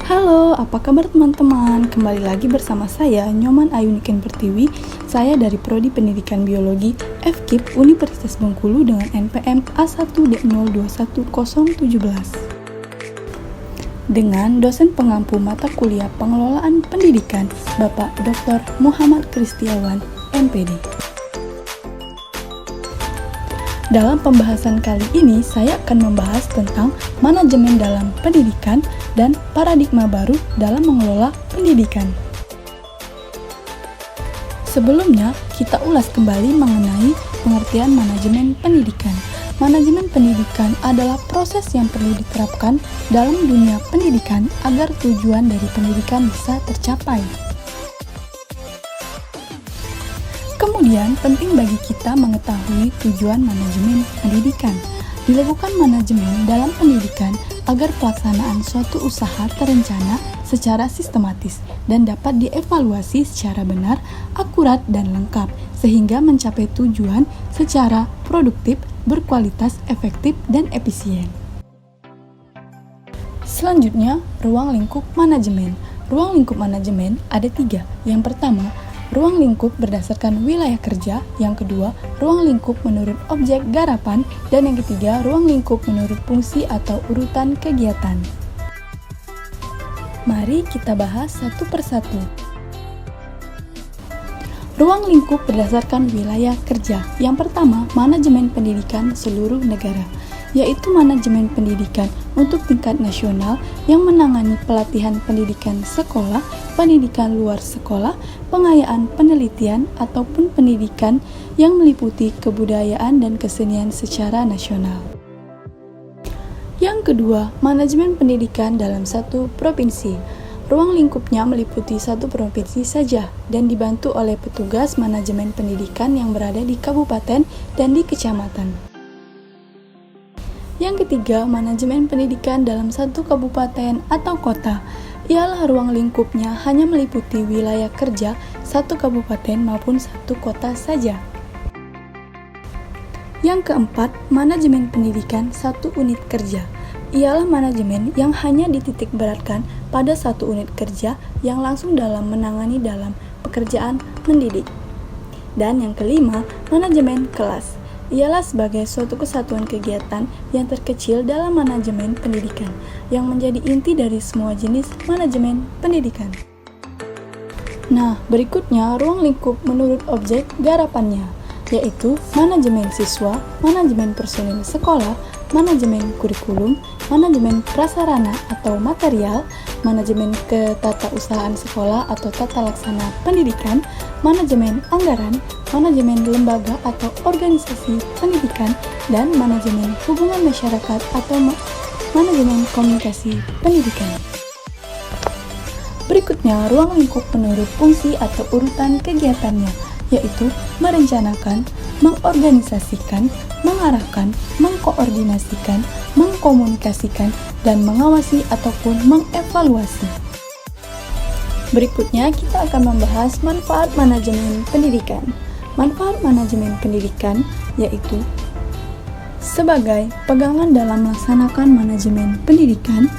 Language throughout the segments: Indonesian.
Halo, apa kabar teman-teman? Kembali lagi bersama saya, Nyoman Ayuniken Pertiwi. Saya dari Prodi Pendidikan Biologi FKIP Universitas Bengkulu dengan NPM A1D021017. Dengan dosen pengampu mata kuliah Pengelolaan Pendidikan, Bapak Dr. Muhammad Kristiawan, MPD. Dalam pembahasan kali ini, saya akan membahas tentang manajemen dalam pendidikan dan paradigma baru dalam mengelola pendidikan. Sebelumnya, kita ulas kembali mengenai pengertian manajemen pendidikan. Manajemen pendidikan adalah proses yang perlu diterapkan dalam dunia pendidikan agar tujuan dari pendidikan bisa tercapai. Kemudian, penting bagi kita mengetahui tujuan manajemen pendidikan. Dilakukan manajemen dalam pendidikan agar pelaksanaan suatu usaha terencana secara sistematis dan dapat dievaluasi secara benar, akurat, dan lengkap, sehingga mencapai tujuan secara produktif, berkualitas, efektif, dan efisien. Selanjutnya, ruang lingkup manajemen. Ruang lingkup manajemen ada 3. Yang pertama, ruang lingkup berdasarkan wilayah kerja, yang kedua, ruang lingkup menurut objek garapan, dan yang ketiga, ruang lingkup menurut fungsi atau urutan kegiatan. Mari kita bahas satu persatu. Ruang lingkup berdasarkan wilayah kerja. Yang pertama, manajemen pendidikan seluruh negara, yaitu manajemen pendidikan untuk tingkat nasional yang menangani pelatihan pendidikan sekolah, pendidikan luar sekolah, pengayaan penelitian, ataupun pendidikan yang meliputi kebudayaan dan kesenian secara nasional. Yang kedua, manajemen pendidikan dalam satu provinsi. Ruang lingkupnya meliputi satu provinsi saja dan dibantu oleh petugas manajemen pendidikan yang berada di kabupaten dan di kecamatan. Yang ketiga, manajemen pendidikan dalam satu kabupaten atau kota. Ialah ruang lingkupnya hanya meliputi wilayah kerja satu kabupaten maupun satu kota saja. Yang keempat, manajemen pendidikan satu unit kerja. Ialah manajemen yang hanya dititik beratkan pada satu unit kerja yang langsung dalam menangani dalam pekerjaan mendidik. Dan yang kelima, manajemen kelas. Ialah sebagai suatu kesatuan kegiatan yang terkecil dalam manajemen pendidikan, yang menjadi inti dari semua jenis manajemen pendidikan. Nah, berikutnya ruang lingkup menurut objek garapannya, yaitu manajemen siswa, manajemen personil sekolah, manajemen kurikulum, manajemen prasarana atau material, manajemen ketatausahaan sekolah atau tata laksana pendidikan, manajemen anggaran, manajemen lembaga atau organisasi pendidikan, dan manajemen hubungan masyarakat atau manajemen komunikasi pendidikan. Berikutnya, ruang lingkup menurut fungsi atau urutan kegiatannya, yaitu merencanakan, mengorganisasikan, mengarahkan, mengkoordinasikan, mengkomunikasikan, dan mengawasi ataupun mengevaluasi. Berikutnya kita akan membahas manfaat manajemen pendidikan. Manfaat manajemen pendidikan yaitu sebagai pegangan dalam melaksanakan manajemen pendidikan,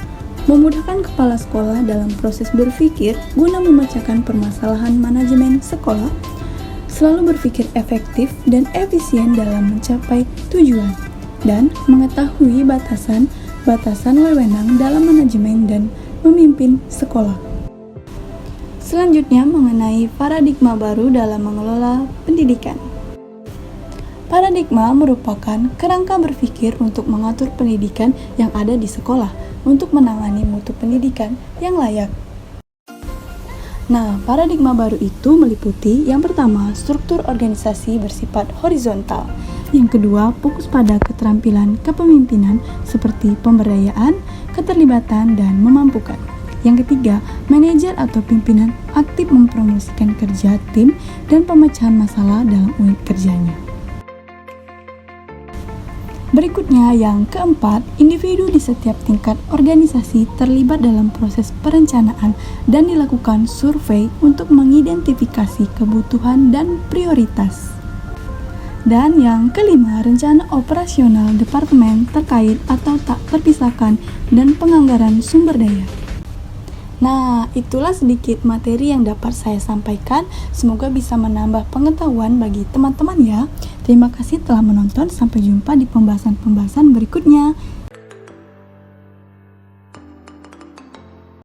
memudahkan kepala sekolah dalam proses berpikir guna memecahkan permasalahan manajemen sekolah, selalu berpikir efektif dan efisien dalam mencapai tujuan, dan mengetahui batasan wewenang dalam manajemen dan memimpin sekolah. Selanjutnya mengenai paradigma baru dalam mengelola pendidikan. Paradigma merupakan kerangka berpikir untuk mengatur pendidikan yang ada di sekolah untuk menangani mutu pendidikan yang layak. Nah, paradigma baru itu meliputi yang pertama, struktur organisasi bersifat horizontal. Yang kedua, fokus pada keterampilan kepemimpinan seperti pemberdayaan, keterlibatan, dan memampukan. Yang ketiga, manajer atau pimpinan aktif mempromosikan kerja tim dan pemecahan masalah dalam unit kerjanya. Berikutnya, yang keempat, individu di setiap tingkat organisasi terlibat dalam proses perencanaan dan dilakukan survei untuk mengidentifikasi kebutuhan dan prioritas. Dan yang kelima, rencana operasional departemen terkait atau tak terpisahkan dan penganggaran sumber daya. Nah, itulah sedikit materi yang dapat saya sampaikan. Semoga bisa menambah pengetahuan bagi teman-teman ya. Terima kasih telah menonton. Sampai jumpa di pembahasan-pembahasan berikutnya.